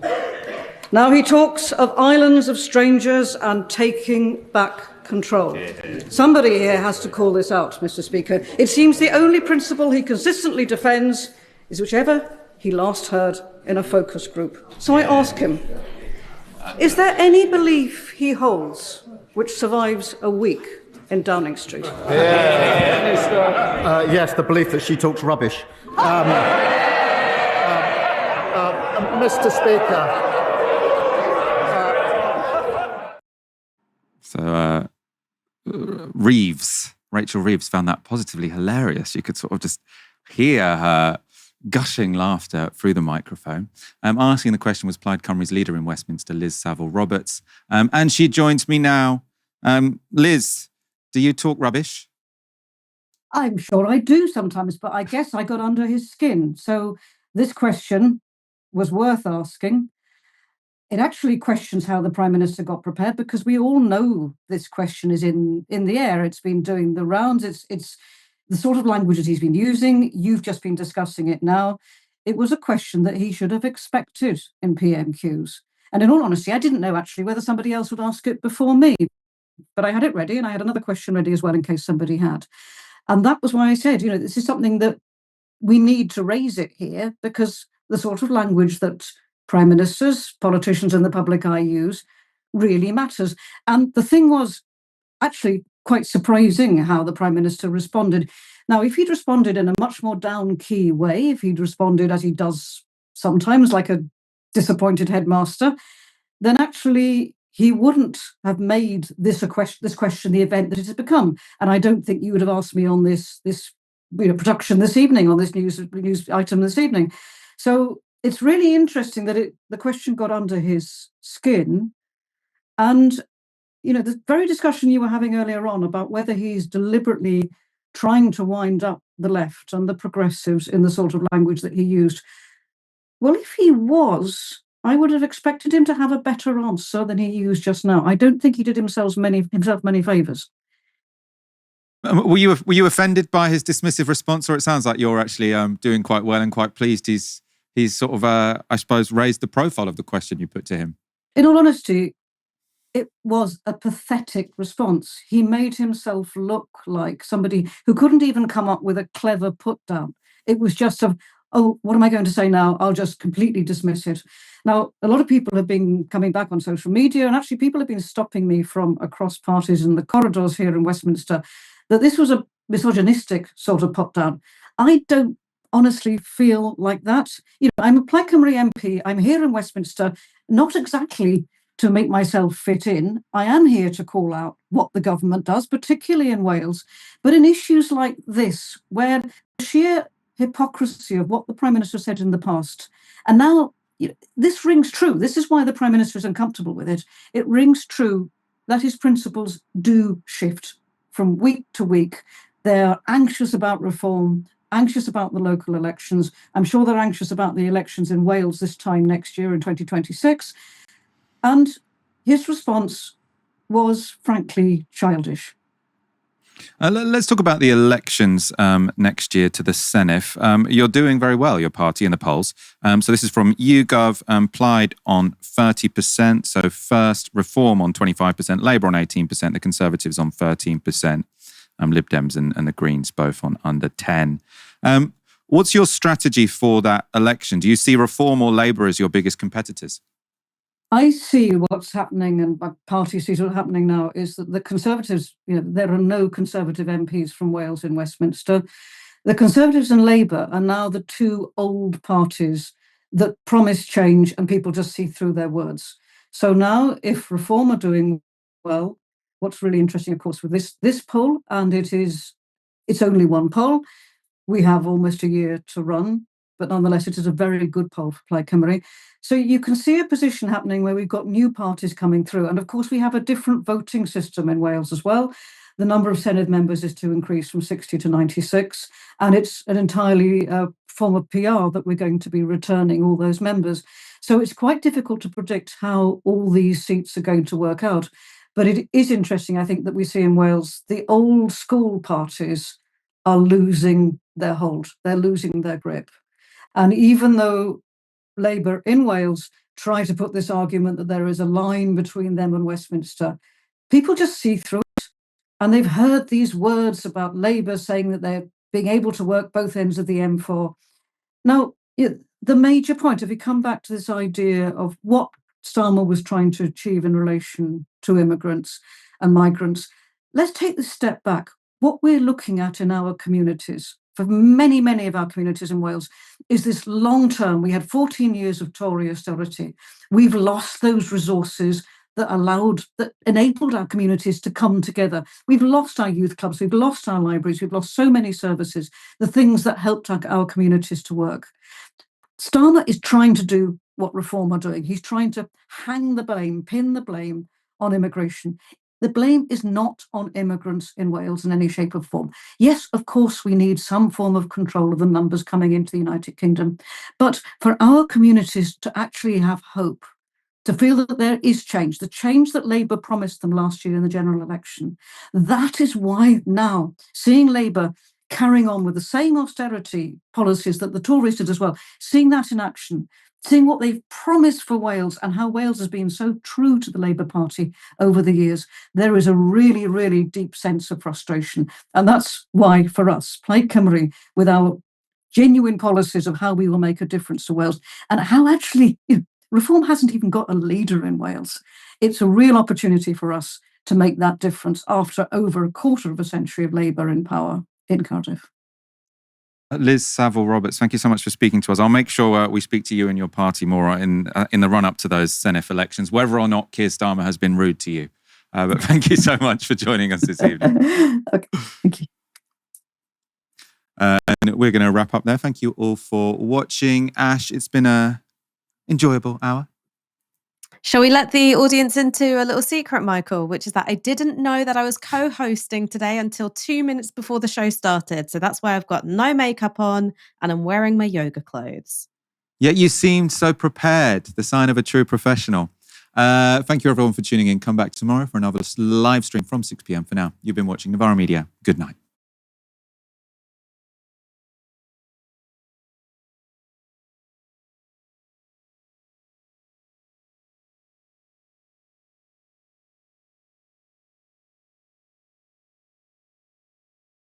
Now he talks of islands of strangers and taking back control. Somebody here has to call this out, Mr. Speaker. It seems the only principle he consistently defends is whichever he last heard in a focus group. So I ask him, is there any belief he holds which survives a week in Downing Street? Yes, the belief that she talks rubbish. Mr. Speaker. So Rachel Reeves found that positively hilarious. You could sort of just hear her gushing laughter through the microphone. Asking the question was Plaid Cymru's leader in Westminster, Liz Saville-Roberts. And she joins me now. Liz, do you talk rubbish? I'm sure I do sometimes, but I guess I got under his skin. So this question was worth asking. It actually questions how the Prime Minister got prepared, because we all know this question is in the air. It's been doing the rounds. It's the sort of language that he's been using. You've just been discussing it now. It was a question that he should have expected in PMQs. And in all honesty, I didn't know actually whether somebody else would ask it before me. But I had it ready, and I had another question ready as well in case somebody had. And that was why I said, this is something that we need to raise it here, because the sort of language that Prime Ministers, politicians and the public eye use really matters. And the thing was actually quite surprising how the Prime Minister responded. Now, if he'd responded in a much more down-key way, if he'd responded as he does sometimes, like a disappointed headmaster, then actually he wouldn't have made this question the event that it has become. And I don't think you would have asked me on this production this evening, on this news item this evening. So it's really interesting that the question got under his skin. And, the very discussion you were having earlier on about whether he's deliberately trying to wind up the left and the progressives in the sort of language that he used. Well, if he was, I would have expected him to have a better answer than he used just now. I don't think he did himself many favours. Were you offended by his dismissive response, or it sounds like you're actually doing quite well and quite pleased he's he's sort of, I suppose, raised the profile of the question you put to him. In all honesty, it was a pathetic response. He made himself look like somebody who couldn't even come up with a clever put down. It was just oh, what am I going to say now? I'll just completely dismiss it. Now, a lot of people have been coming back on social media, and actually people have been stopping me from across parties in the corridors here in Westminster, that this was a misogynistic sort of put down. I don't honestly feel like that. I'm a Plaid Cymru MP. I'm here in Westminster, not exactly to make myself fit in. I am here to call out what the government does, particularly in Wales. But in issues like this, where the sheer hypocrisy of what the Prime Minister said in the past, and now this rings true. This is why the Prime Minister is uncomfortable with it. It rings true that his principles do shift from week to week. They're anxious about reform, anxious about the local elections. I'm sure they're anxious about the elections in Wales this time next year in 2026. And his response was, frankly, childish. Let's talk about the elections next year to the Senate. You're doing very well, your party, in the polls. So this is from YouGov, Plaid on 30%. So First Reform on 25%, Labour on 18%, the Conservatives on 13%, Lib Dems and the Greens both on under 10%. What's your strategy for that election? Do you see Reform or Labour as your biggest competitors? I see what's happening, and my party sees what's happening now, is that the Conservatives, there are no Conservative MPs from Wales in Westminster. The Conservatives and Labour are now the two old parties that promise change and people just see through their words. So now, if Reform are doing well, what's really interesting, of course, with this poll, and it's only one poll, we have almost a year to run, but nonetheless, it is a very good poll for Plaid Cymru. So you can see a position happening where we've got new parties coming through. And of course, we have a different voting system in Wales as well. The number of Senedd members is to increase from 60 to 96. And it's an entirely form of PR that we're going to be returning all those members. So it's quite difficult to predict how all these seats are going to work out. But it is interesting, I think, that we see in Wales, the old school parties are losing their hold. They're losing their grip. And even though Labour in Wales try to put this argument that there is a line between them and Westminster, people just see through it. And they've heard these words about Labour saying that they're being able to work both ends of the M4. Now, the major point, if we come back to this idea of what Starmer was trying to achieve in relation to immigrants and migrants, let's take this step back. What we're looking at in our communities, for many, many of our communities in Wales, is this long term. We had 14 years of Tory austerity. We've lost those resources that enabled our communities to come together. We've lost our youth clubs, we've lost our libraries, we've lost so many services, the things that helped our communities to work. Starmer is trying to do what Reform are doing. He's trying to pin the blame on immigration. The blame is not on immigrants in Wales in any shape or form. Yes, of course, we need some form of control of the numbers coming into the United Kingdom. But for our communities to actually have hope, to feel that there is change, the change that Labour promised them last year in the general election, that is why now, seeing Labour carrying on with the same austerity policies that the Tories did as well, seeing that in action, seeing what they've promised for Wales and how Wales has been so true to the Labour Party over the years, there is a really, really deep sense of frustration. And that's why, for us, Plaid Cymru, with our genuine policies of how we will make a difference to Wales, and how actually Reform hasn't even got a leader in Wales. It's a real opportunity for us to make that difference after over a quarter of a century of Labour in power in Cardiff. Liz Saville-Roberts, thank you so much for speaking to us. I'll make sure we speak to you and your party more in the run-up to those Senedd elections, whether or not Keir Starmer has been rude to you. But thank you so much for joining us this evening. Okay, thank you. And we're going to wrap up there. Thank you all for watching. Ash, it's been an enjoyable hour. Shall we let the audience into a little secret, Michael, which is that I didn't know that I was co-hosting today until 2 minutes before the show started. So that's why I've got no makeup on and I'm wearing my yoga clothes. Yet you seemed so prepared, the sign of a true professional. Thank you everyone for tuning in. Come back tomorrow for another live stream from 6 p.m. For now, you've been watching Novara Media. Good night.